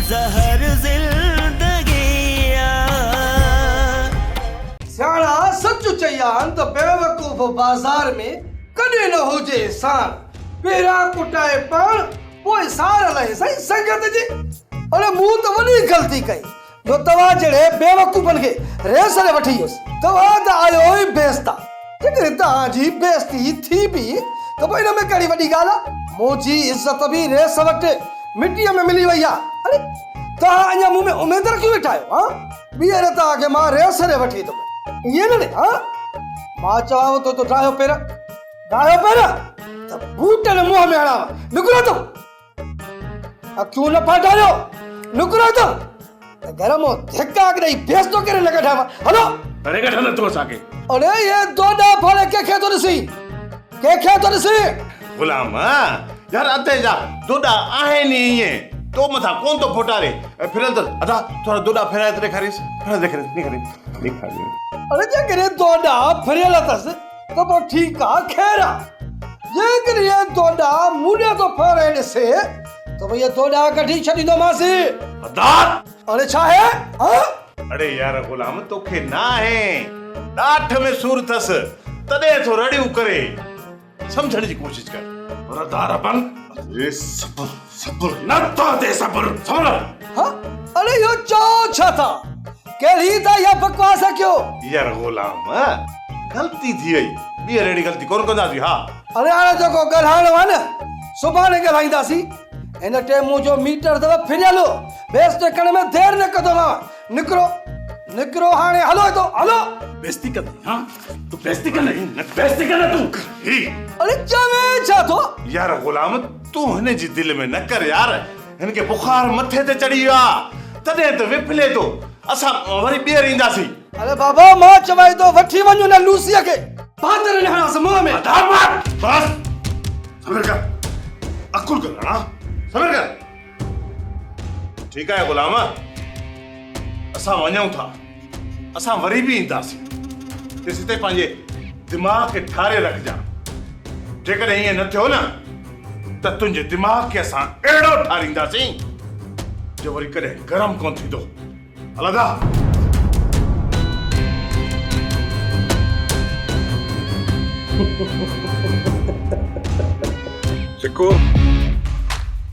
जहर जिंदगी सियाणा सच चयान त बेवकूफ़ बाज़ार में कॾहिं न हुजे सार पहिरां कुटाए पाण पोइ सार लाइ सही संगत जी। अरे मूं त वॾी ग़लती कई जो तव्हां जहिड़े बेवकूफ़नि खे रेस ते वठी वियुसि। तव्हां त आयो ई बेइज़्ता। जेकॾहिं तव्हांजी बेइज़्ती थी बि त पोइ हिन में कहिड़ी वॾी ॻाल्हि आहे। मुंहिंजी इज़त बि रेस वटि मिटीअ में मिली वई आहे। अरे तव्हां अञा मूं में उमेद रखी वेठा आहियो हा। ॿीहर तव्हांखे मां रेस ते वठी ईंदुमि ईअं न हा। मां चवां थो त ठाहियो पेर त बूटनि मुंहं में हणां निकिरो तो अखियूं न फाटायो निकिरो तो घर में धिका ॾेई बेइज़्तो करे न कढां हलो। अरे कढंदा तो असांखे। अरे ये दोडा फल कंहिंखे थो ॾिसी गुलाम यार अते जा दोडा आहिनि ईअं तो मथां कोन तो फोटारे फिरल त अदा थोड़ा दोडा फेराए त ॾेखारीस फेराए ॾेखारी। अरे जेकॾहिं दोडा फरियल अथसि त पोइ ठीकु आहे खैर आहे। जेकॾहिं ये दोडा मुंडे तो फेराए ॾिसे त भई ये दोडा कढी छॾींदोमांसि। अरे छा है हाँ? अरे यार गुलाम तोखे ना है ॾाठ में सूर अथस तॾहिं थो रड़ियूं करे समझण जी कोशिश कर। रदारपन अरे सब्र न तो दे सब्र समझ। हाँ? अरे यो चो छा था कहिड़ी था या बकवास क्यों यार गुलाम गलती थी वई ॿीहर अहिड़ी गलती कोन कंदासीं। हा अरे हाणे जेको ॻाल्हाइणो आहे न सुभाणे ॻाल्हाईंदासीं। हिन टेमू जो मीटर अथव फिरियल बेइज़्ती करण में देरि न कंदोमांव। निकिरो हाणे हलो तो हलो। बेइज्जती कर हां तू बेइज्जती कर तू ही। अरे चवे छा थो यार गुलाम तू हिन जी दिल में न कर यार। हिनखे बुखार मथे ते चढ़ी वियो आहे तॾहिं त विफले तो असां वरी ॿीहर ईंदासीं। अरे बाबा मां चवाई तो वठी वञो न लूसीअ खे बादर न हणास मुंह में। बस सब्र कर अकुल कर हां सब्र कर। ठीक है गुलाम असां वञूं था असां वरी भी ईंदासीं तेसि ते पंहिंजे दिमाग खे ठारे रखजा। जेकॾहिं ईअं न थियो न त तुंहिंजे दिमाग खे असां अहिड़ो ठारींदासीं जो वरी कॾहिं गरम कोन थींदो। अलदा सिको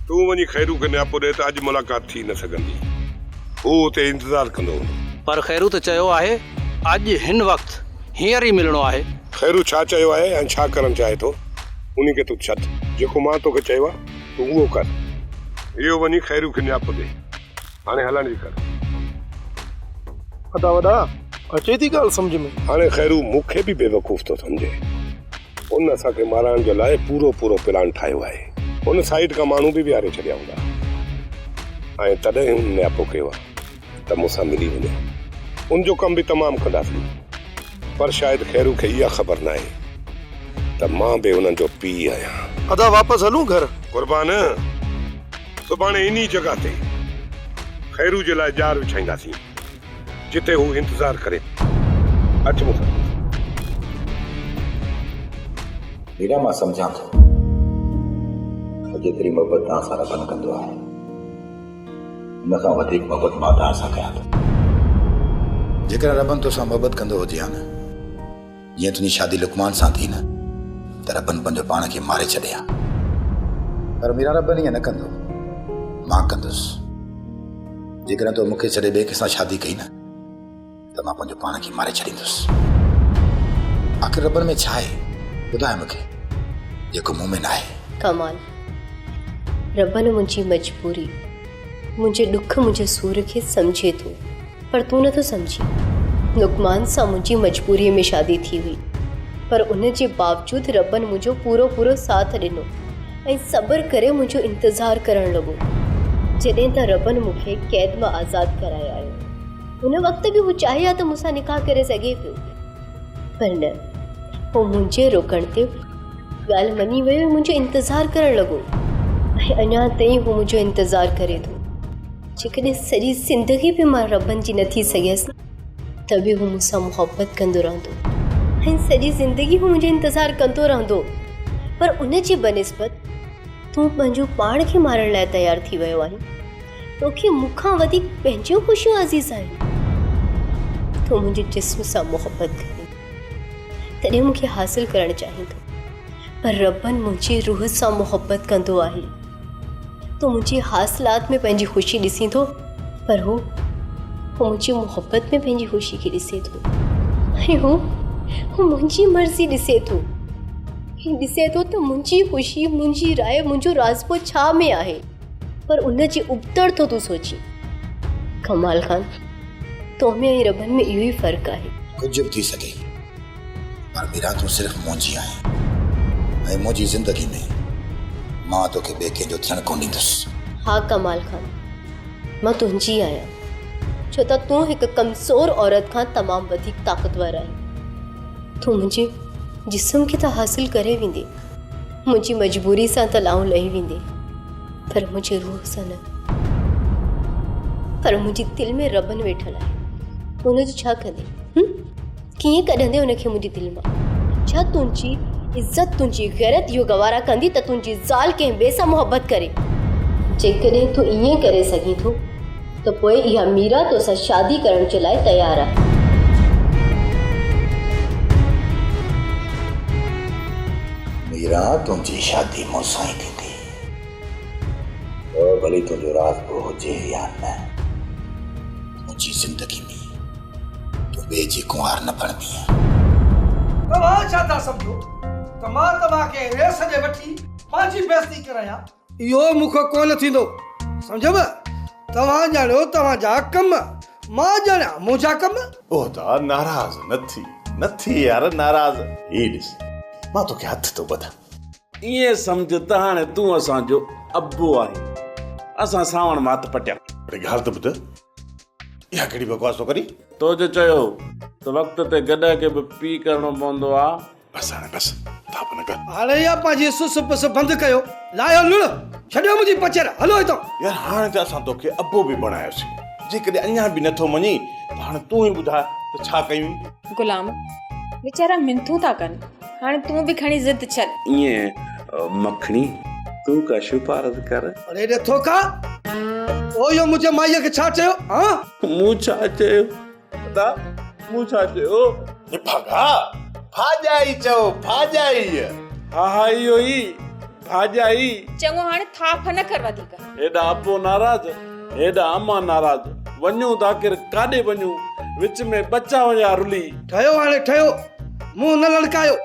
तूं वञी खैरू खे न्यापो ॾे त अॼु मुलाक़ात थी न सघंदी। हू उते इंतज़ार कंदो। पर खैरू त चयो आहे अॼु हिन वक़्तु हींअर ई मिलणो आहे। खैरू छा चयो आहे ऐं छा करणु चाहे थो उन खे तूं छॾ। जेको मां तोखे चयो आहे तूं उहो कर। इहो वञी खैरू खे न्यापो ॾे। हाणे हलण जी कर। अदा वॾा अचे थी ॻाल्हि सम्झ में। हाणे खैरू मूंखे बि बेवकूफ़ थो सम्झे। उन असांखे मारण जे लाइ पूरो प्लान ठाहियो आहे। उन साइड खां माण्हू बि विहारे छॾिया हूंदा ऐं तॾहिं हुन न्यापो कयो आहे त मूंसां मिली वञे। उनजो कमु बि तमामु कंदासीं। पर शायदि खैरू खे इहा ख़बर न आहे त मां बि उन्हनि जो पीउ आहियां। अदा वापसि हलूं घर। कुर्बान सुभाणे इन्ही जॻह ते खैरू जे लाइ जार विछाईंदासीं जिते हू इंतज़ार करे। अच मूंसां। मीरा मां सम्झां थो जेतिरी मोहबत तव्हां सां रबन कंदो आहे उन खां वधीक मोहबत मां तव्हां सां कयां थो। जेकर रबन तोसां मोहबत कंदो हुजे हा न जीअं तुंहिंजी शादी लुकमान सां थी न त रबन पंहिंजो पाण खे मारे छॾे हा। पर मीरा रबन ईअं न कंदो मां कंदुसि। जेकर तो मूंखे छॾे ॿिए कंहिंसां शादी कई न त मां पंहिंजो पाण खे मारे छॾींदुसि। आख़िर रबन में छा आहे ॿुधाए मूंखे जेको मूं में न आहे। कमाल रबन मुंहिंजी मजबूरी मुंहिंजे ॾुख मुंहिंजे सूर खे सम्झे थो पर तूं नथो सम्झी। लुकमान सां मुंहिंजी मजबूरीअ में शादी थी हुई पर उन जे बावजूदि रबन मुंहिंजो पूरो साथ ॾिनो ऐं सब्र करे मुंहिंजो इंतज़ारु करणु लॻो जॾहिं त रबन मूंखे क़ैद मां आज़ादु कराए आयो। हुन वक़्तु बि हू चाहे हा त मूंसां निकाह करे सघे पियो पर न पोइ मुंहिंजे रोकण ते ॻाल्हि मञी वियो मुंहिंजो इंतज़ारु करणु लॻो ऐं अञा ताईं हू मुंहिंजो इंतज़ारु करे थो। जेकॾहिं सॼी ज़िंदगी बि मां रबन जी नथी सघियसि त बि हू मूंसां मुहबत कंदो रहंदो ऐं सॼी ज़िंदगी हू मुंहिंजो इंतज़ारु कंदो रहंदो। पर उन जी बनिस्बत तूं पंहिंजो पाण खे मारण लाइ तयारु थी वियो आहीं। तोखे मूंखां वधीक पंहिंजियूं ख़ुशियूं अज़ीज़ आहिनि। तूं मुंहिंजे जिस्म सां मोहबत करे तॾहिं मूंखे हासिल करणु चाहींदो, पर रबन मुंहिंजी रूह सां मोहबत कंदो आहे। तूं मुंहिंजी हासिलात में पंहिंजी ख़ुशी ॾिसींदो, पर हू मुंहिंजी मोहबत में पंहिंजी ख़ुशी खे ॾिसे थो। ऐं हू मुंहिंजी मर्ज़ी ॾिसे थो। ॾिसे थो त मुंहिंजी ख़ुशी, मुंहिंजी राय, मुंहिंजो राज़पो छा में आहे, पर उन जी उबतड़ थो तूं सोची। कमाल खान, तो में ऐं रबन में इहो ई फ़र्क़ु आहे। कुछ भी थी सके, पर मीरा तू सिर्फ मुंहिंजी आहे ऐं मुंहिंजी ज़िंदगी में मां तोखे ॿिए कंहिंजो थियणु कोन ॾींदुसि। हाँ कमाल खान, मां तुंहिंजी आहियां, छो त तूं हिकु कमज़ोर औरत खां तमामु वधीक ताक़तवर आहीं। तूं मुंहिंजे जिस्म खे त हासिल करे वेंदे, मुंहिंजी मजबूरी सां त लाऊं लही वेंदे, पर मुंहिंजे रूह सां न। पर मुंहिंजी दिलि में रबन वेठल आहे, उनजो छा कंदे? कीअं कढंदे उनखे मुंहिंजी दिलि मां? छा तुंहिंजी इज़त, तुंहिंजी गैरत इहो गवारा कंदी त तुंहिंजी ज़ाल कंहिं ॿिए सां मोहबत करे? जेकॾहिं तूं ईअं करे सघीं थो त पोइ इहा मीरा तोसां शादी करण जे लाइ तयारु आहे। मीरा तुंहिंजी शादी मूंसां ई थींदी, और भले तुंहिंजो राज़ हुजे या न, मुंहिंजी ज़िंदगी में तूं ॿिए जी कुंवार न बणबी आहे। तव्हां छा था सम्झो त मां तव्हांखे रेस जे वठी पंहिंजी बेइज़ती करायां? इहो मूंखे कोन थींदो, सम्झव? तव्हां ॼाणो तव्हांजा कम, मां ॼाणा मुंहिंजा कम। ओ ता नाराज़ न थी यार, नाराज़ ही ॾिस, मां तोखे हथ थो ॿधां। ईअं सम्झ त हाणे तूं असांजो अब्बू आहीं, असां सावण मात पटिया। अरे ॻाल्हि त ॿुध, इहा कहिड़ी बकवास थो करी? तो जो चयो त वक़्त ते गॾ खे बि पी करणो पवंदो आहे। बस हाणे बस, ताप न कर। हाणे इहा पंहिंजी सुस पुस बंदि कयो, लायो लुण, छॾियो मुंहिंजी पचर, हलो हितां। यार हाणे त असां तोखे अब्बो बि बणायोसीं, जेकॾहिं अञा बि नथो मञी त हाणे तूं ई ॿुधाए त छा कयूं? गुलाम वीचारा मिंथू था कनि, हाणे तूं बि खणी ज़िद छॾ। ईअं मखणी तूं का सिफारिश कर। अरे रे थोका, ओ यो मुंहिंजे माईअ खे छा चयो? हाँ मूं छा चयो? दा मूं छा चयो? भगा भाॼाई चओ, भाॼाई। हा इहो ई भाॼाई। चङो हाणे थाप न कर वधीक। हेॾा अब्बो नाराज़, हेॾा अम्मा नाराज़, वञूं त आख़िर काॾे वञूं? विच में बचा वञा रुली। ठहियो हाणे ठहियो, मुंहुं न लड़कायो,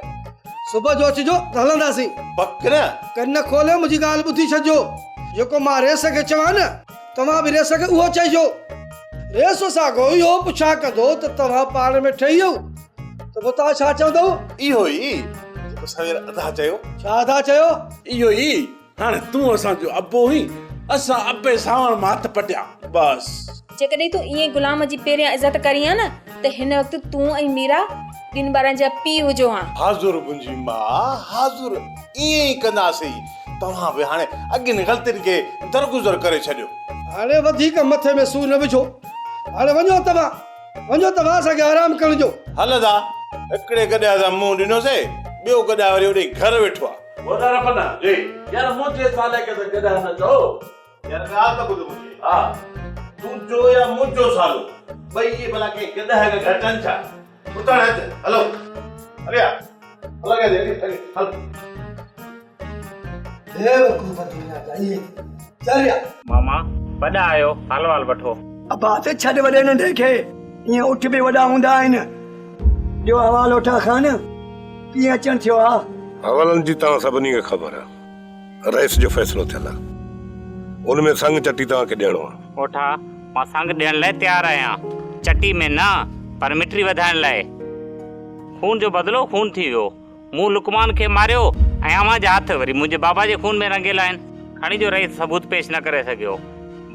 सुबुह जो अचिजो त हलंदासीं। पक न? कन खोले मुंहिंजी ॻाल्हि ॿुधी छॾिजो, जेको मां रेस खे चवां न, तव्हां बि रेस खे उहो चइजो। रेस साॻो इहो पुछा कंदो त तव्हां पाण में ठही वियो त पोइ तव्हां छा चवंदव? इहो ई जेको सवेर अदा चयो। छा अदा चयो? इहो ई, हाणे तूं असांजो अब्बो ही, असां अब्बे सावण मात पटिया बस। जेकॾहिं तूं ईअं गुलाम जी पहिरियां इज़त करी आहे न, त हिन वक़्तु तूं ऐं मीरा ॿिनि ॿारनि जा पीउ हुजो हा। हाज़ुर मुंहिंजी मां, हाज़ुर। ईअं ई कंदासीं। तव्हां बि हाणे अॻियुनि ग़लतियुनि खे दरगुज़र करे छॾियो। हाणे वधीक मथे में सूर न विझो, हाणे वञो तव्हां असांखे आराम करण जो। हलंदा हिकिड़े गॾिया सां मुंहुं ॾिनोसीं, ॿियो गॾिया वरी होॾे घर वेठो आहे। वधारा पना जी यार मुझे साले के तो गदा न जो यार ॻाल्हि त ॿुध मुंहिंजी। हा तुंहिंजो या मुंहिंजो सालो ॿई इहे भला के गॾा के घटनि छा? उतां हलो अरे हल हल मामा वॾा आयो, हलवाल वठो। अब आते छॾ वॾे नंढे खे, ईअं उठ बि वॾा हूंदा आहिनि। ॿियो हवालो ठा खान, कीअं अचणु थियो आहे? हवालनि जी तव्हां सभिनी खे ख़बर आहे, रईस जो फ़ैसिलो थियल आहे, उनमें संग चटी तव्हांखे ॾियणो आहे। ओठा मां संग ॾियण लाइ तयारु आहियां, चटी में न पर मिट्री वधाइण लाइ। खून जो बदिलो खून थी वियो, मूं लुकमान खे मारियो ऐं अव्हां जा हथ वरी मुंहिंजे बाबा जे खून में रंगियल आहिनि। खणी जो रईस सबूत पेश न करे सघियो।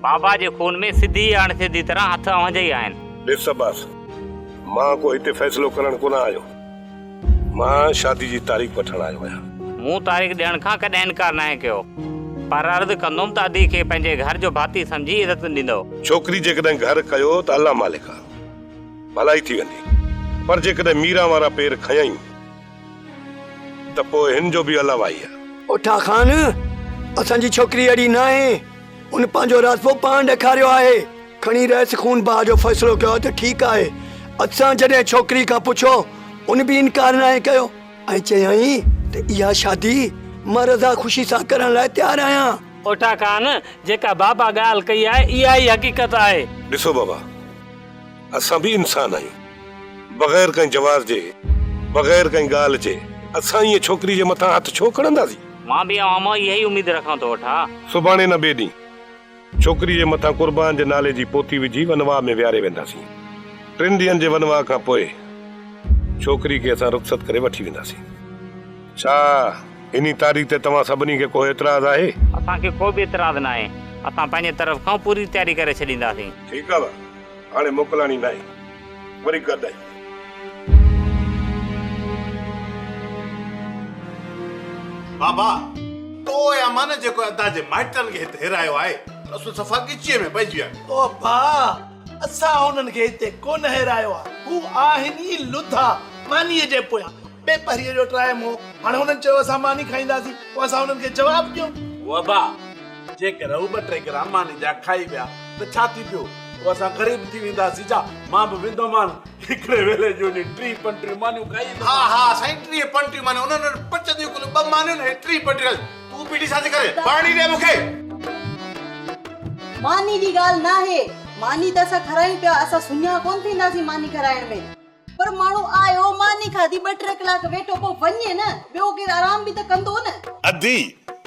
बाबा जे खून में सिधी या अणसिधी तरह हथ अव्हां जा ई आहिनि। ॾिस बस, मां को हिते फ़ैसिलो करण कोन आयो, मां शादी जी तारीख़ वठण आयो आहियां। मूं तारीख़ ॾियण खां कॾहिं इनकार न कयो, पर अर्ज़ु कंदुमि त अदी खे पंहिंजे घर जो भाती सम्झी इज़त ॾींदो। छोकिरी जेकॾहिं घर कयो त अल्लाह मालिक आहे, भलाई थी वेंदी, पर जेकॾहिं मीरा वारा पेर खयईं त पोइ हिन जो बि अलाह आई आहे। ओठा खान, असांजी छोकिरी अहिड़ी न आहे, उन पंहिंजो रास्तो पाण ॾेखारियो आहे। खणी रहियसि खून भाउ जो फ़ैसिलो कयो त ठीकु आहे। असां जॾहिं छोकिरी खां पुछो उन बि इनकार न कयो ऐं चयई त इहा शादी मां रज़ा ख़ुशी सां करण लाइ तयारु आहियां। ओठा कान जेका बाबा ॻाल्हि कई आहे इहा ई हक़ीक़त आहे। ॾिसो बाबा, असां बि इंसान आहियूं। बग़ैर कंहिं जवाब जे, बग़ैर कंहिं ॻाल्हि जे असां इहे छोकिरी जे मथां हथ छो खणंदासीं? मां बि मां इहा ई उमेद रखां थो। वठा सुभाणे न ॿिए ॾींहुं छोकिरी जे मथां कुर्बान जे नाले जी पोती विझी वनवाह में विहारे वेंदासीं। 3 ॾींहंनि जे वनवाह खां पोइ छोकिरी खे असां रुख़सत करे वठी वेंदासीं। छा इन तारीख़ ते तव्हां सभिनी खे को एतिराज़ आहे? असांखे को बि एतिराज़ न आहे। असां पंहिंजे तरफ़ खां पूरी तयारी करे छॾींदासीं। ठीकु आहे, हाणे मोकिलाणी न आहे, वरी कॾहिं। बाबा तो या मन जेको अदा जे माइटनि खे हिते हिरायो आहे असां सफ़ा गिचीअ में पइजी विया। ओ भाउ, असां हुननि खे हिते कोन हिरायो आहे। हू आहिनि ई लुधा मानीअ जे पोयां। बेपरीअ जो टाइम हो, हाणे हुननि चयो असां मानी खाईंदासीं, पोइ असां हुननि खे जवाब ॾियूं। वबा जेकर हू 2-3 ग्राम मानी जा खाई विया त छा थी पियो? पोइ असां ग़रीब थी वेंदासीं छा? मां बि वेंदोमान हिकिड़े वेले जो 3-5 मानियूं खाई। हा हा साईं, 3-5 मानियूं उन्हनि पचंदियूं कुल 2 मानियूं न 3-5। तूं पीटी छा थी करे? पाणी ॾे मूंखे। मानी जी ॻाल्हि न आहे। मानी त असां खारायूं पिया, असां सुञा कोन थींदासीं मानी खाराइण में। पर माण्हू आयो, मानी खाधी, 2-3 कलाक वेठो, पोइ वञे न, ॿियो केरु आराम बि त कंदो न। अदी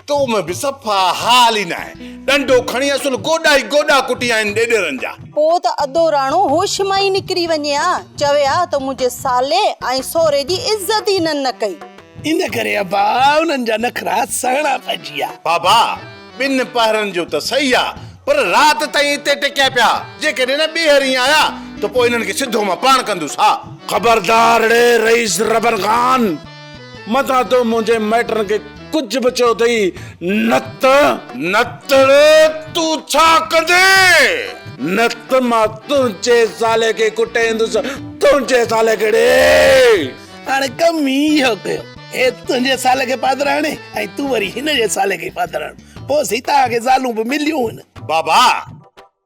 तो में बि सफ़ा हाल ई न आहे। डंडो खणी असुल गोॾा ई गोॾा कुटिया आहिनि ॾेॾरनि जा। पोइ त अधो राणो होश मां ई निकिरी वञे आ। चवे आ त मुंहिंजे साले ऐं सोरे जी इज़त ई न कई। इन करे अबा उन्हनि जा नखरा सहणा पइजी विया। बाबा 2 पहरनि जो त सही आ, पर राति ताईं हिते टिकिया पिया। जेकॾहिं न ॿीहर ई आया त पोइ इन्हनि खे सिधो मां पाण कंदुसि। हा खबरदार रे रईस रबर खान, मथां तो मुंहिंजे माइटनि खे कुझु बि चयो अथई नत तूं छा कंदे? नत मां तुंहिंजे साले खे कुटेंदुसि। तुंहिंजे साले खे ॾे। हाणे कम ई इहो कयो, हे तुंहिंजे साले खे पादराणे ऐं तूं वरी हिन जे साले खे पादराण। पोइ सीता खे ज़ालूं बि मिलियूं आहिनि। बाबा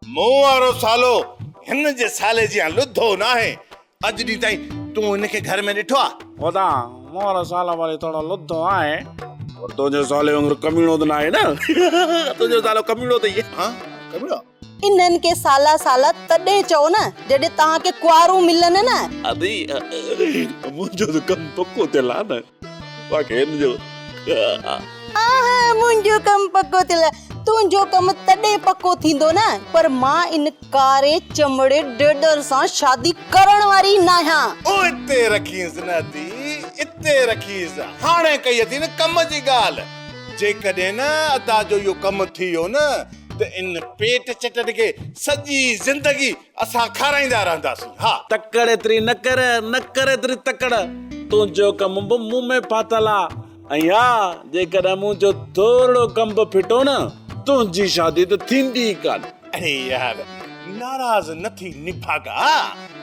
मूं वारो सालो हिन जे साले जी लुधो न आहे। अॼु ॾींहुं ताईं तूं हिनखे घर में ॾिठो आहे? वदा मोर साला वाले थोड़ा लुधो आहे, और तुंहिंजे साले वांगुरु कमीणो त न आहे न। तुंहिंजो सालो कमीणो त ई आहे। कमीणो इन्हनि के साला साला तॾहिं चओ न जॾहिं तव्हांखे कुआरूं मिलनि न। अदी मुंहिंजो त कम पको थियल आहे न, बाक़ी हिन जो मुंहिंजो कम पको थियल। तुंहिंजो कम तॾहिं पको थींदो न, पर मां इन कारे चमड़े ॾेॾर सां शादी करण वारी न आहियां। ओ इते रखीसि न दी, इते रखीसि। हाणे कई अथई न कम जी ॻाल्हि। जेकॾहिं न अदा जो इहो कम थी वियो न त इन पेट चटनि खे सॼी ज़िंदगी असां खाराईंदा रहंदासीं। हा तकड़ एतिरी न कर एतिरी तकड़। तुंहिंजो कम बि मुंहुं में फाथल आहे। ऐं हा, जेकॾहिं मुंहिंजो थोरो कम बि फिटो न, तुंहिंजी शादी त थींदी ई कान। अरे यार नाराज़ न थी निभागा,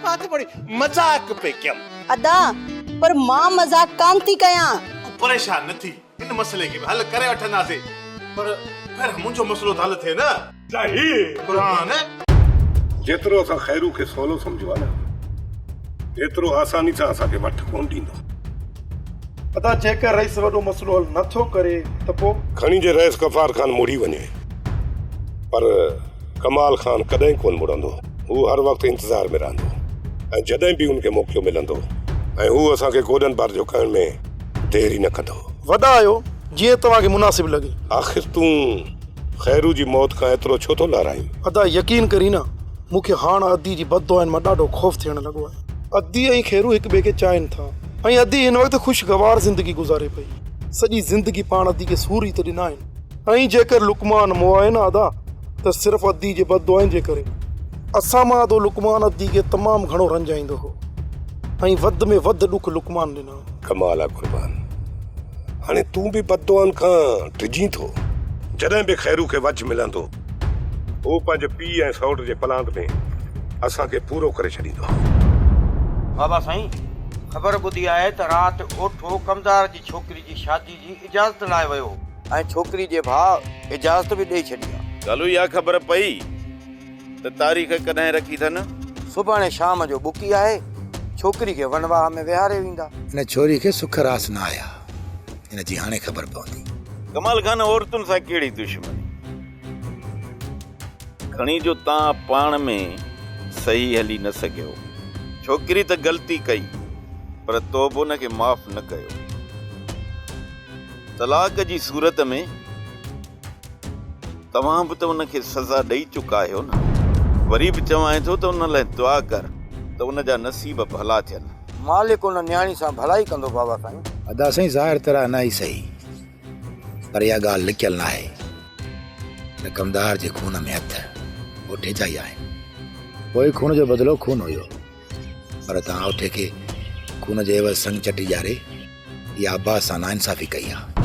मां त बड़ी मजाक पे कयम। अदा पर मां मजाक कान थी कयां। परेशान न थी, इन मसले खे हल करे वठंदासीं। पर मुंहिंजो मसलो त हल थिए न। सही कुरान जेतिरो असां खैरू खे सवलो सम्झो आहे न, एतिरो आसानी सां असांखे वठ कोन ॾींदो। अदा जेकर रईस वॾो मसलो हल नथो करे त पोइ खणी जे रईस गफ़ार खान मुड़ी वञे, पर कमाल खान कॾहिं कोन मुड़ंदो। हू हर वक़्तु इंतज़ार में रहंदो, ऐं जॾहिं बि उनखे मौक़ो मिलंदो ऐं हू असांखे गोॾनि बार झुकाइण में देरी न कंदो। वॾा आहियो, जीअं तव्हांखे मुनासिब लॻे। आख़िर तूं खैरू जी मौत खां एतिरो छो थो लाराईं? अदा यकीन करी न, मूंखे हाणे अदी जी बददुआनि मां ॾाढो ख़ौफ़ थियण लॻो आहे। अदी ऐं खैरू हिक ॿिए खे चाहिनि था, ऐं अदी हिन वक़्तु ख़ुशगवार ज़िंदगी गुज़ारे पई। सॼी ज़िंदगी पाण अदी खे सूरी त ॾिना आहिनि, ऐं जेकर लुकमान मोआए न अदा त सिर्फ़ु अदी जे बददुआनि जे करे। असां मां अदो लुकमान अदी खे तमामु घणो रंजाईंदो हो, ऐं वधि में वधि ॾुख लुकमान ॾिना। कमाल आहे कुर्बान, हाणे तूं बि बददुआनि खां टिजी थो। जॾहिं बि खैरू खे वच मिलंदो, हू पंहिंजे पीउ ऐं सौट जे प्लांट में असांखे पूरो करे छॾींदो। बाबा साईं, ख़बर ॿुधी आहे त राति ओठो कमदार जी छोकिरी जी शादी जी इजाज़त लाइ वियो, ऐं छोकिरी जे भाउ इजाज़त बि ॾेई छॾी आहे। कालू या ख़बर पई त तारीख़ कॾहिं रखी अथनि? सुभाणे शाम जो बुकी आहे, छोकिरी खे वनवाह में विहारे वेंदा। इन छोरी खे सुख रास न आया, इन जी हाणे ख़बर पवंदी। कमाल खान औरतुनि सां कहिड़ी दुश्मनी? खणी जो तव्हां पाण में सही हली न सघियो। छोकिरी त ग़लती कई पर तो बि उनखे माफ़ न कयो। तलाक जी सूरत में तव्हां बि त उनखे सज़ा ॾेई चुका आहियो न। वरी बि चवां थो त उन लाइ दुआ कर त उन जा नसीब भला थियनि। मालिक उन न्याणी सां भलाई कंदो बाबा साईं। अदा साईं ज़ाहिर तरह न ई सही, पर इहा ॻाल्हि लिकियल न आहे त कमदार जे खून में हथ ओठे जा ई आहिनि। पोइ खून जो बदिलो खून हुयो, पर तव्हां ओठे खे खून जे एवज़ संग चटी ॼारे इहा अब्बास सां नाइंसाफ़ी कई आहे।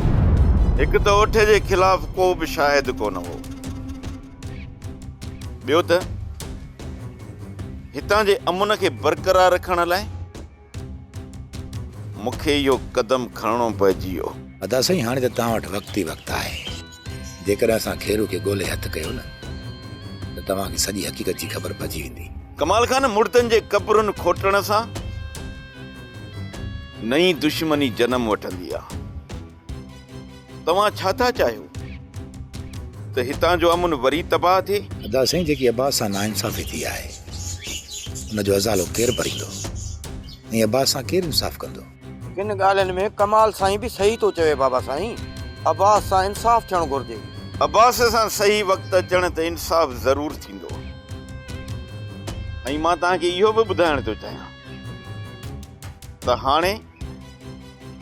हिकु त ओठे जे ख़िलाफ़ को बि शाहिद कोन हो, ॿियो त हितां जे अमुन खे बरक़रार रखण लाइ मूंखे इहो कदम खणणो पइजी वियो। अदा साईं हाणे त तव्हां वटि वक़्तु ई वक़्तु आहे। जेकॾहिं असां खेरू खे ॻोल्हे हथु कयो न त तव्हांखे सॼी हक़ीक़त जी ख़बर पइजी वेंदी। कमाल खान मुर्दनि जे कब्रुनि खोटण सां नई दुश्मनी जनम वठंदी आहे। तव्हां छा था चाहियो त हितां जो अमुन वरी तबाह थिए? अदा साईं जेकी अब्बास सां नाइंसाफ़ी थी आहे उनजो अज़ालो केरु भरींदो ऐं अब्बास सां केरु इंसाफ़ कंदो? किन ॻाल्हियुनि में कमाल साईं बि सही थो चवे बाबा साईं। अब्बास सां इंसाफ़ थियणु घुरिजे। अब्बास सां सही वक़्तु अचण ते इंसाफ़ ज़रूरु थींदो। ऐं मां तव्हांखे इहो बि ॿुधाइण थो चाहियां त हाणे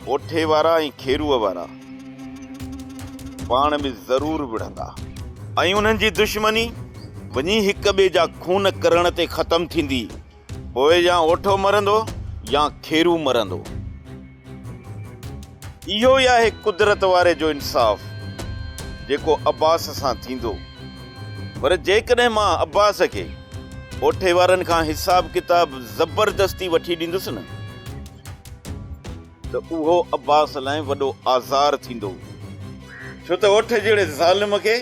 ओठे वारा ऐं खेरूअ वारा पाण में ज़रूरु विढ़ंदा ऐं उन्हनि जी दुश्मनी वञी हिक ॿिए जा खून करण ते ख़तमु थींदी। पोइ या ओठो मरंदो या खेरू मरंदो। इहो ई आहे कुदरत वारे जो इंसाफ़ जेको अब्बास सां थींदो। पर जेकॾहिं मां अब्बास खे ओठे वारनि खां हिसाब किताब ज़बरदस्ती वठी ॾींदुसि न त उहो अब्बास लाइ वॾो आज़ार थींदो। छो त ओठे जहिड़े ज़ालिम खे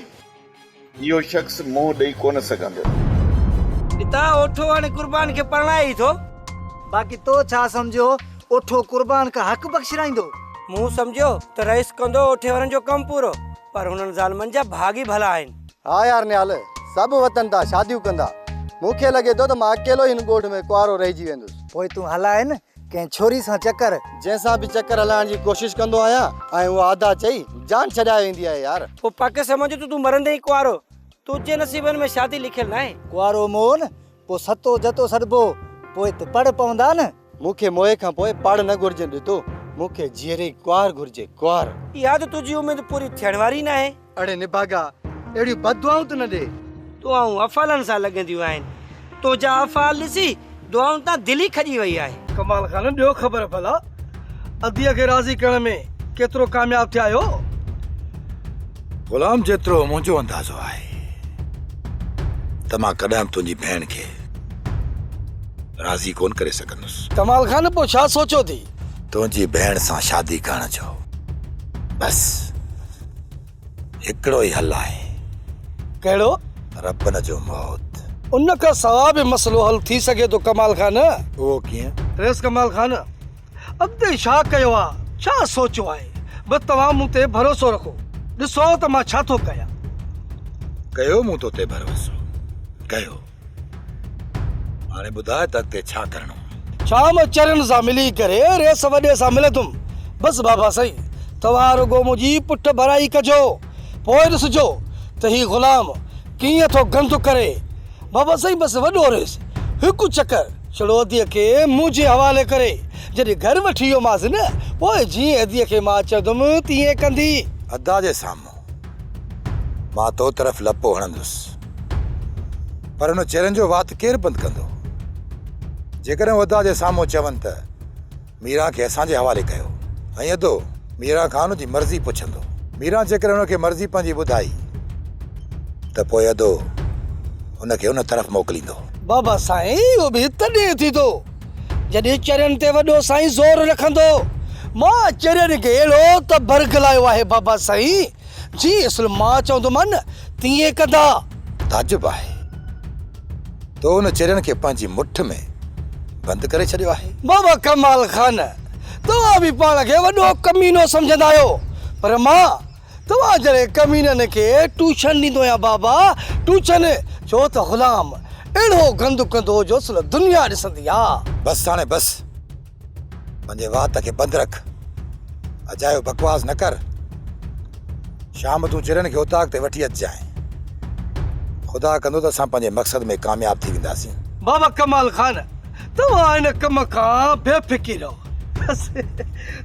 इहो शख़्स मोह ॾेई कोन सघंदो। पिता ओठो हाणे कुर्बान खे परणाए ई थो, बाक़ी तो छा सम्झो ओठो कुर्बान का हक़ बख़्शिराईंदो? मूं सम्झो त रईस कंदो ओठे वारनि जो कमु पूरो, पर हुननि ज़ालिमनि जा भागी भला आहिनि। हा यार न्याल, सभु वतन था शादियूं कंदा। मूंखे लॻे थो त मां अकेलो हिन ॻोठ में कुआरो रहिजी वेंदुसि। पोइ तूं हलाए न कंहिं छोरी सां चकर, जंहिंसां बि चकर हलाइण जी कोशिशि कंदो आहियां ऐं उहा आधा चई जान छॾाए वेंदी आहे यार। पोइ पक समझ तूं मरंदे ई कुआरो, तुंहिंजे नसीबनि में शादी लिखियल न आहे। कुआरो मोहन पोइ सतो जतो सॾिबो, पोइ त पढ़ पवंदा न। मूंखे मोए खां पोइ पढ़ न घुरिजे ॾिठो, मूंखे जीअरे कुआर घुरिजे कुआर। इहा त तुंहिंजी उमेद पूरी थियण वारी न आहे। अड़े निभागा अहिड़ियूं बदुआऊं त न ॾे। दुआऊं अफ़ालनि सां लॻंदियूं आहिनि। तुंहिंजा अफ़ाल ॾिसी दुआऊं तां दिलि ई खॼी वई आहे। कमाल खान ॾियो ख़बर भला अदीअ खे राज़ी करण में केतिरो कामयाब थिया आहियो? गुलाम जेतिरो मुंहिंजो अंदाज़ो आहे त मां कॾहिं तुंहिंजी भेण खे राज़ी कोन करे सघंदुसि। कमाल खान पोइ छा सोचो थी? तुंहिंजी भेण सां शादी करण जो बस हिकिड़ो ई हल आहे। कहिड़ो? रबन जो मौत। उन खां सवाइ बि मसलो हल थी सघे थो कमाल खान। उहो कीअं? रेस कमाल खान अॻिते छा कयो आहे, छा सोचियो आहे? बस तव्हां मूं ते भरोसो रखो, ॾिसो त मां छा थो कयां। कयो मूं तो ते भरोसो कयो, हाणे ॿुधाए त अॻिते छा करणो? छा मां चरन सां मिली करे रेस वॾे सां मिलंदुमि। बस बाबा साईं तव्हां रुगो मुंहिंजी पुठ भराई कजो, पोइ ॾिसजो त ही गुलाम कीअं थो गंद करे। बाबा साईं बस वॾो रेस हिकु चकर चड़ोदीअ खे मुंहिंजे हवाले करे जॾहिं घर वठी वियोमांसि न, पोइ जीअं अदीअ खे मां चवंदुमि तीअं कंदी। अदा जे साम्हूं मां तो तरफ़ लपो हणंदुसि, पर हुन चरन जो वात केरु बंदि कंदो? जेकॾहिं अदा जे साम्हूं चवनि त मीरा खे असांजे हवाले कयो ऐं अदो मीरा खां हुनजी मर्ज़ी पुछंदो, मीरा जेकॾहिं हुनखे मर्ज़ी पंहिंजी ॿुधाई त पोइ अदो हुनखे हुन तरफ़ मोकिलींदो। बाबा साईं इहो बि तॾहिं थींदो जॾहिं चरन ते वॾो साईं ज़ोर रखंदो। मां चरन खे अहिड़ो त बरगलायो आहे बाबा साईं, जी असुल मां चवंदोमांनि तीअं कंदा। ताजुब आहे तो उन चिरन खे पंहिंजी मुठ में बंदि करे छॾियो आहे। बाबा कमाल खान, तव्हां बि पाण खे वॾो कमीनो सम्झंदा आहियो, पर मां तव्हां जहिड़े कमीननि खे ट्यूशन ॾींदो आहियां बाबा, ट्यूशन। छो त ग़ुलाम अहिड़ो गंद कंदो जो सॼी दुनिया ॾिसंदी आहे। बस हाणे बस, पंहिंजे वात खे बंदि रख, अजायो बकवास न कर। शाम तूं चिरन खे उताक ते वठी अचिजांइ। ख़ुदा कंदो त असां पंहिंजे मक़सद में कामयाब थी वेंदासीं। बाबा कमाल खान, तव्हां हिन कम खां बेफ़िकिर रहो।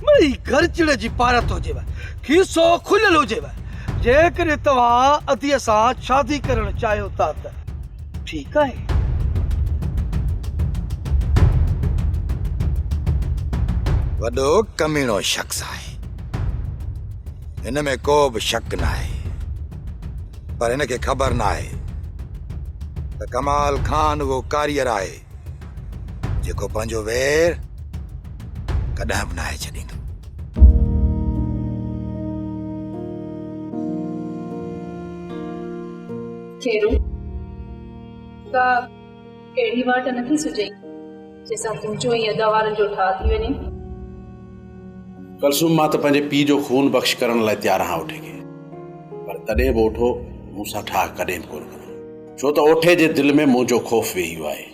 मिड़ी गर्चड़ जी पारत हुजेव, खीसो खुलियल हुजेव। जेकॾहिं तव्हां अदीअ सां शादी करणु चाहियो था त ठीकु आहे। वॾो कमीनो शख्स आहे, हिन में को बि शक न आहे, पर हिनखे ख़बर न आहे त कमाल खान उहो कारीगर आहे जेको पंहिंजो वेर कॾहिं बि न आहे छॾींदो। खेरू का अहिड़ी वाट नथी सुझई जंहिंसां तुंहिंजो ऐं अदावारनि जो ठाह थी वञे। कलसूम मां त पंहिंजे पीउ जो खून बख़्श करण लाइ तयारु आहियां ओठे खे, पर तॾहिं बि ओठो मूंसां ठाह कॾहिं बि कोन कंदो, छो त ओठे जे दिलि में मुंहिंजो ख़ौफ़ वेही वियो आहे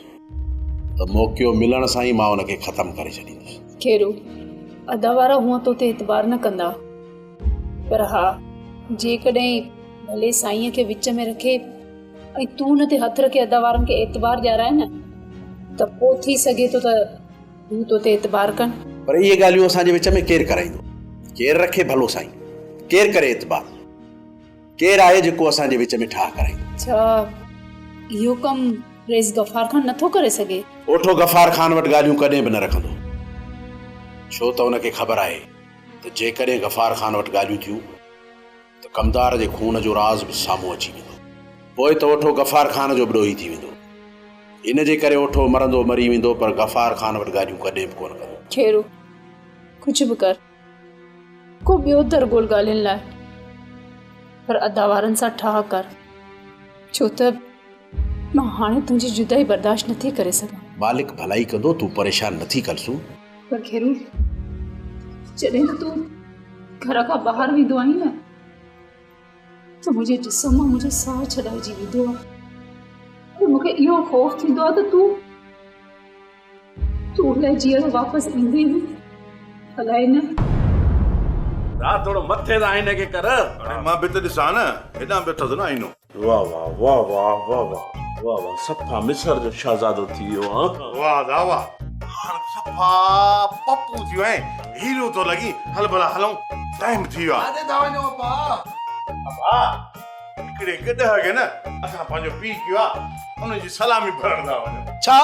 त मौक़ो मिलण सां ई मां हुनखे ख़तमु करे छॾींदुसि। खेरू अदावारा हुअं तो ते एतबार न कंदा, पर हा जेकॾहिं भले साईंअ खे विच में रखे ऐं तूं हुन ते हथ रखे अदावारनि खे एतबार ॾियाराए न, त पोइ थी सघे थो त हू तो ते एतबार कनि। पर इहे ॻाल्हियूं असांजे विच में केरु कराईंदो? केरु रखे भलो साईं, केरु करे एतबार? केरु आहे जेको असांजे विच में ठाह कराईंदो? छा इहो कमु रेस गफ़ार खान नथो करे सघे? ओठो गफ़ार खान वटि ॻाल्हियूं कॾहिं बि न रखंदो, छो त हुनखे ख़बर आहे त जेकॾहिं गफ़ार खान वटि ॻाल्हियूं थियूं त कमदार जे खून जो राज़ बि साम्हूं अची वेंदो, पोइ त ओठो गफ़ार खान जो बि ॾोही थी वेंदो। इन जे करे ओठो मरंदो मरी वेंदो, पर गफ़ार खान वटि ॻाल्हियूं कॾहिं बि कोन कंदो। खेरू कुझु बि कर, को ॿियो दर ॻोल्ह ॻाल्हियुनि लाइ, पर अदावारनि सां ठाह कर, छो त मां हाणे तुंहिंजी जुदाई बर्दाश्त नथी करे सघां। मालिक भलाई कंदो, तूं परेशान नथी कलसूं। पर खेरू जॾहिं त तूं घर खां ॿाहिरि वेंदो आहीं न, त मुंहिंजे जिस्म मां मुंहिंजो साह छॾाइजी वेंदो आहे, पर मूंखे इहो ख़ौफ़ थींदो आहे त तूं अलाए जीअं वापसि ईंदी अलाए न। थोड़ो मथे त आईने खे कर। मां बि त ॾिसां न, हेॾां वेठो न आईनो। वाह वाह वाह वाह वाह वाह वाह वाह, सफ़ा मिस्र जो शहज़ादो थी वियो। वाह दा वाह, हाणे सफ़ा पप्पू थी वियो आहे, हीरो तो लॻी। हल भला हलूं, टाइम थी वियो आहे। हिकिड़े गॾह खे न असां पंहिंजो पीउ कयो आहे, हुनजी सलामी भरण था वञूं। छा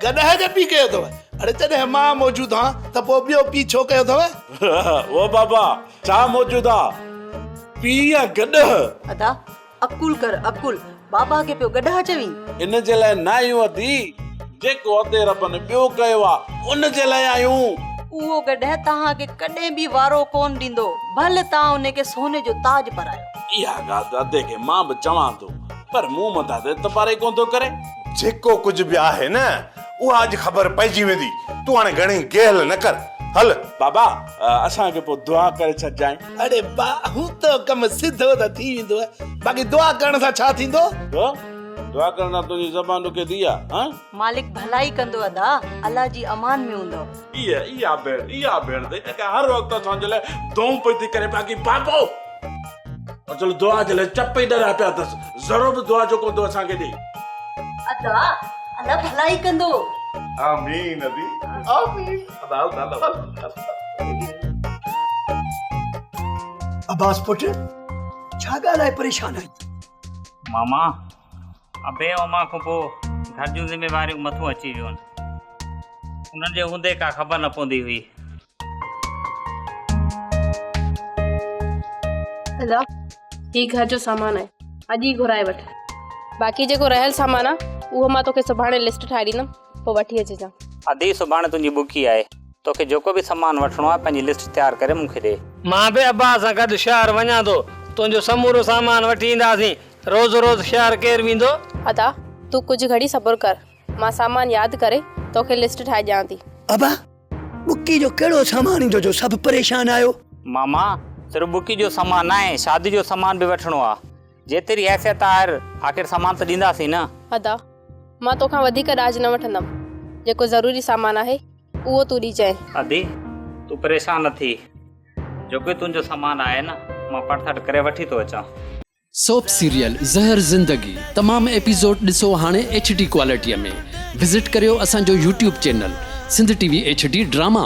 गॾह खे पी कयो अथव? अरे जॾहिं मां मौजूदु आहियां त पोइ ॿियो पी छो कयो अथव? ओ बाबा छा मौजूदु आहे, पीउ या गॾह? अदा अकुल कर अकुल, बाबा खे पियो गॾह चवी। इन जे लाइ न आहियूं अदी, जेको अते रब ने ॿियो कयो आहे उन जे लाइ आहियूं। उहो गॾह तव्हांखे कॾहिं बि वारो कोन ॾींदो, भले तव्हां उनखे सोने जो ताज पारायो। इहा ॻाल्हि अदे खे मां बि चवां थो, पर मूं मथां त तबारे कोन थो करे। जेको कुझु बि आहे न, उहा अॼु ख़बर पइजी वेंदी। तूं हाणे घणी गेहल न कर। हल बाबा असांखे पोइ दुआ करे छॾजांइ। अरे बा हूं त कम सिधो त थी वेंदो, बाक़ी दुआ करण सां छा थींदो? दुआ करण सां तुंहिंजी ज़बान खे दिया। मालिक भलाई कंदो अदा, अल्लाह जी अमान में हूंदो। इहा भेण ते हर वक़्तु असांजे लाइ दों पई थी करे, बाक़ी बाबो चलो दुआ जे लाइ चप ई डरा पिया अथसि, ज़रूरु बि दुआ जो कोन थो असांखे ॾे। अदा अल्लाह भलाई कंदो। आमीन अदी आमीन। अब्बास पुट छा ॻाल्हि आहे, परेशान आई? मामा अबे ओमा खां पोइ घर जूं ज़िम्मेवारियूं मथां अची वियूं आहिनि, उन्हनि जे हूंदे का ख़बर न पवंदी हुई। अदा ही घर जो सामान आहे, अॼु ई घुराए वठ। बाक़ी जेको रहियल सामान आहे उहो मां तोखे सुभाणे लिस्ट ठाहे ॾींदमि, पोइ वठी अचिजां। अदी सुभाणे तुंहिंजी बुकी आहे, तोखे जेको बि सामान वठिणो आहे पंहिंजी लिस्ट तयारु करे मूंखे ॾे। मां बि अब्बा सां गॾु शहर वञा थो, तुंहिंजो समूरो सामान वठी ईंदासीं, रोज़ रोज़ शहर केर वेंदो? अदा तू कुछ घड़ी सब्र कर, मां सामान याद करे तोखे लिस्ट ठाहे ॾियां थी। अबा बुकी जो कहिड़ो सामान ईंदो जो सभु परेशान आयो? मामा सिर्फ बुकी जो सामान आहे, शादी जो सामान बि वठिणो आहे। जेतिरी हैसियत आहे आख़िर सामान त ॾींदासीं न। अदा मां तोखां वधीक ॾाज न वठंदमि, जेको ज़रूरी सामान आहे उहो तूं ॾिजांइ। अदी तूं परेशान न थी, जेको तुंहिंजो सामान आहे न मां पड़थड़ करे वठी थो अचां। सोप सीरियल ज़हर ज़िंदगी तमाम एपिसोड ॾिसो हाणे HD क्वालिटीअ में। विज़िट करियो असांजो YouTube channel Sindh TV HD drama.